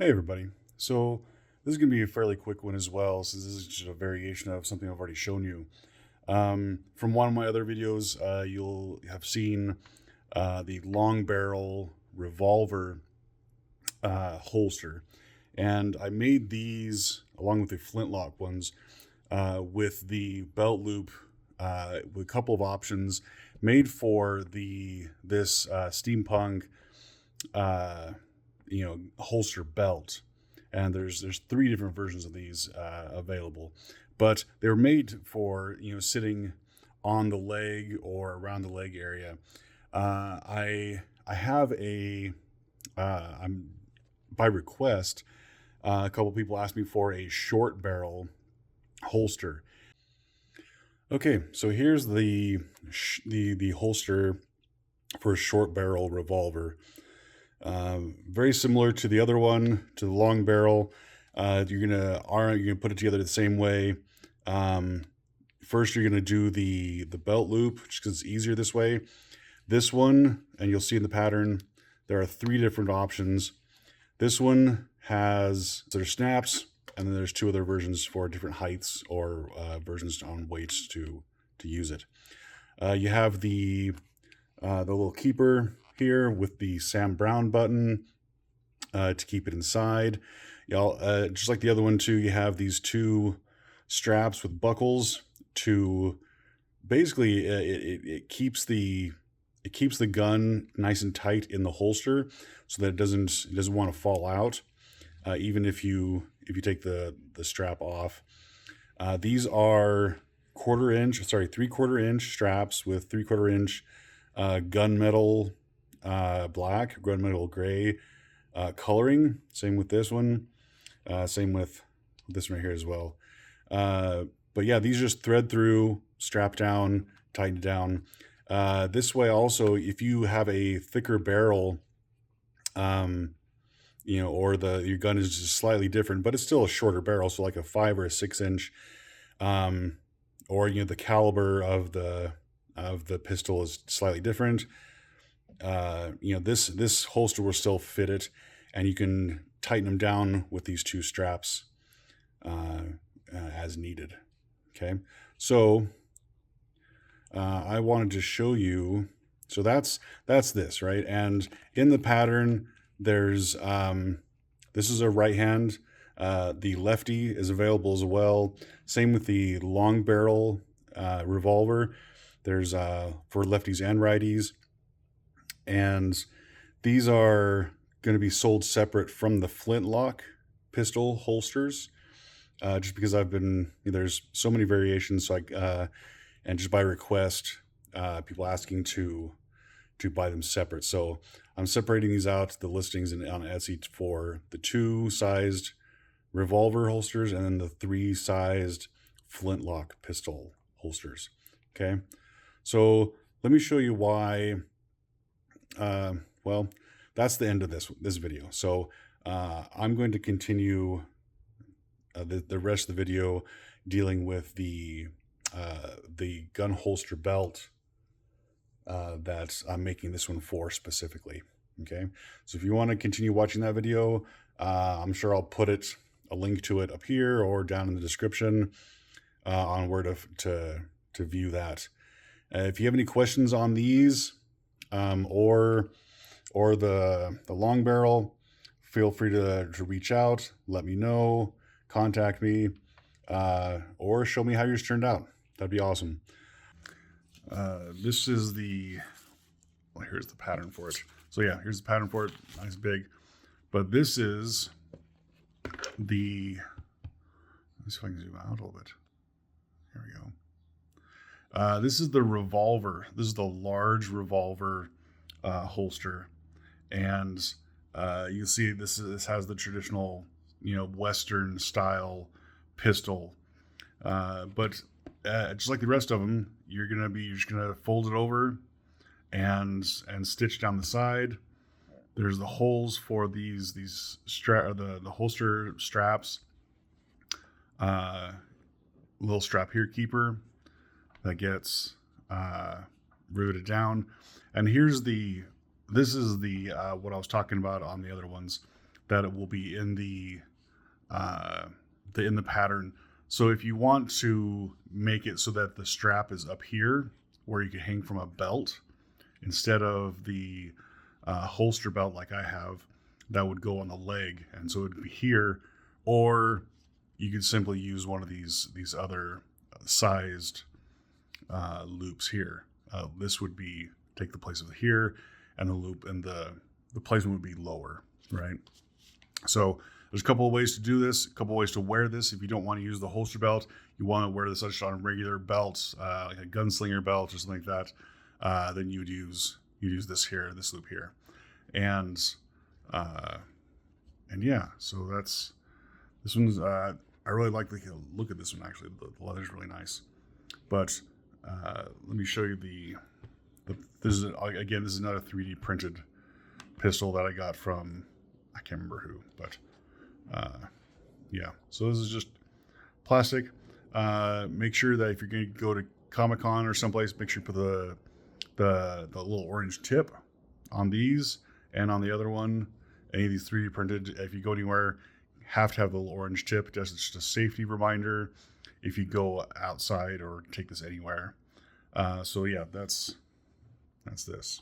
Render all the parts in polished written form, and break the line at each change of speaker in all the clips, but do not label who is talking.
Hey everybody. So this is going to be a fairly quick one as well, since this is just a variation of something I've already shown you. From one of my other videos, you'll have seen the long barrel revolver holster. And I made these along with the flintlock ones with the belt loop with a couple of options made for this steampunk holster belt. And there's three different versions of these available, but they were made for sitting on the leg or around the leg area. I have I'm by request. A couple people asked me for a short barrel holster. Okay, so here's the holster for a short barrel revolver. Very similar to the other one, to the long barrel. You're gonna put it together the same way. First, you're gonna do the belt loop, just because it's easier this way. This one, and you'll see in the pattern, there are three different options. This one has there's snaps, and then there's two other versions for different heights or versions on weights to use it. You have the little keeper here with the Sam Brown button to keep it inside. Just like the other one too, you have these two straps with buckles to basically it keeps the gun nice and tight in the holster so that it doesn't want to fall out even if you take the strap off. These are 3/4 inch straps with 3/4 inch gunmetal black, gunmetal gray coloring. Same with this one. Same with this one right here as well. But yeah, these just thread through, strap down, tighten down. This way also, if you have a thicker barrel, or your gun is just slightly different, but it's still a shorter barrel, so like a 5 or a 6 inch, or the caliber of the pistol is slightly different. This holster will still fit it, and you can tighten them down with these two straps as needed. Okay, so I wanted to show you. So that's this, right? And in the pattern, there's this is a right hand. The lefty is available as well. Same with the long barrel revolver. There's for lefties and righties. And these are going to be sold separate from the flintlock pistol holsters, just because there's so many variations. So and just by request, people asking to buy them separate. So I'm separating these out, the listings on Etsy, for the 2-sized revolver holsters and then the 3-sized flintlock pistol holsters. Okay, so let me show you why. Well, that's the end of this video. So I'm going to continue the rest of the video dealing with the gun holster belt that I'm making this one for specifically. Okay, so if you want to continue watching that video, I'm sure I'll put a link to it up here or down in the description on where to view that. If you have any questions on these, or the long barrel, feel free to reach out, let me know, contact me, or show me how yours turned out. That'd be awesome. This is here's the pattern for it. So yeah, here's the pattern for it, nice big. But this is let's see if I can zoom out a little bit. Here we go. This is the revolver. This is the large revolver holster, and you see this has the traditional Western style pistol, but just like the rest of them, you're just gonna fold it over and stitch down the side. There's the holes for the holster straps. Little strap here keeper that gets riveted down. And this is the what I was talking about on the other ones. that it will be in the pattern. So if you want to make it so that the strap is up here where you can hang from a belt instead of the holster belt like I have, that would go on the leg, and so it would be here. Or you could simply use one of these other sized loops here. This would be take the place of here, and the loop and the placement would be lower, right? So there's a couple of ways to do this, a couple of ways to wear this. If you don't want to use the holster belt, you want to wear this just on a regular belt, like a gunslinger belt or something like that, then you'd use this here, this loop here. And yeah, so that's, this one's, I really like the look at this one, actually. The leather's really nice. But let me show you this is another 3D printed pistol that I got from, I can't remember who, but yeah. So this is just plastic. Make sure that if you're going to go to Comic-Con or someplace, make sure you put the little orange tip on these, and on the other one, any of these 3D printed, if you go anywhere, have to have the little orange tip. It's just a safety reminder if you go outside or take this anywhere. So yeah, that's this.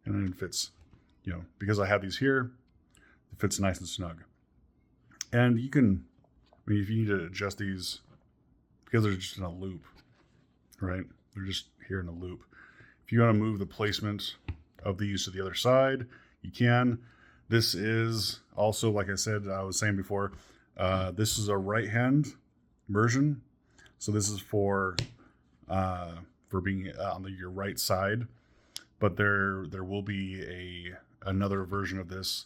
And then it fits, because I have these here, it fits nice and snug. And you can, if you need to adjust these, because they're just in a loop, right? They're just here in a loop. If you want to move the placement of these to the other side, you can. This is also, like I said, I was saying before, this is a right hand version. So this is for being on your right side, but there will be another version of this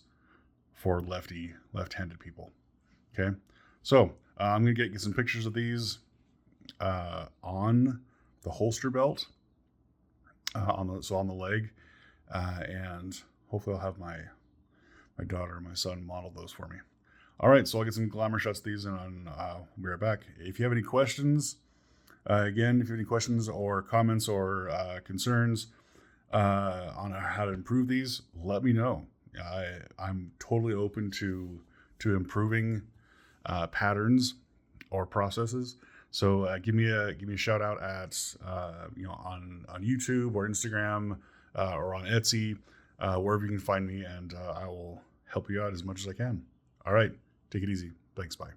for left-handed people. Okay, so I'm gonna get some pictures of these on the holster belt, on the leg, and hopefully I'll have my daughter and my son model those for me. All right, so I'll get some glamour shots of these, and I'll be right back. If you have any questions, if you have any questions or comments or concerns on how to improve these, let me know. I'm totally open to improving patterns or processes. So give me a shout out at on YouTube or Instagram or on Etsy, wherever you can find me, and I will help you out as much as I can. All right, take it easy. Thanks. Bye.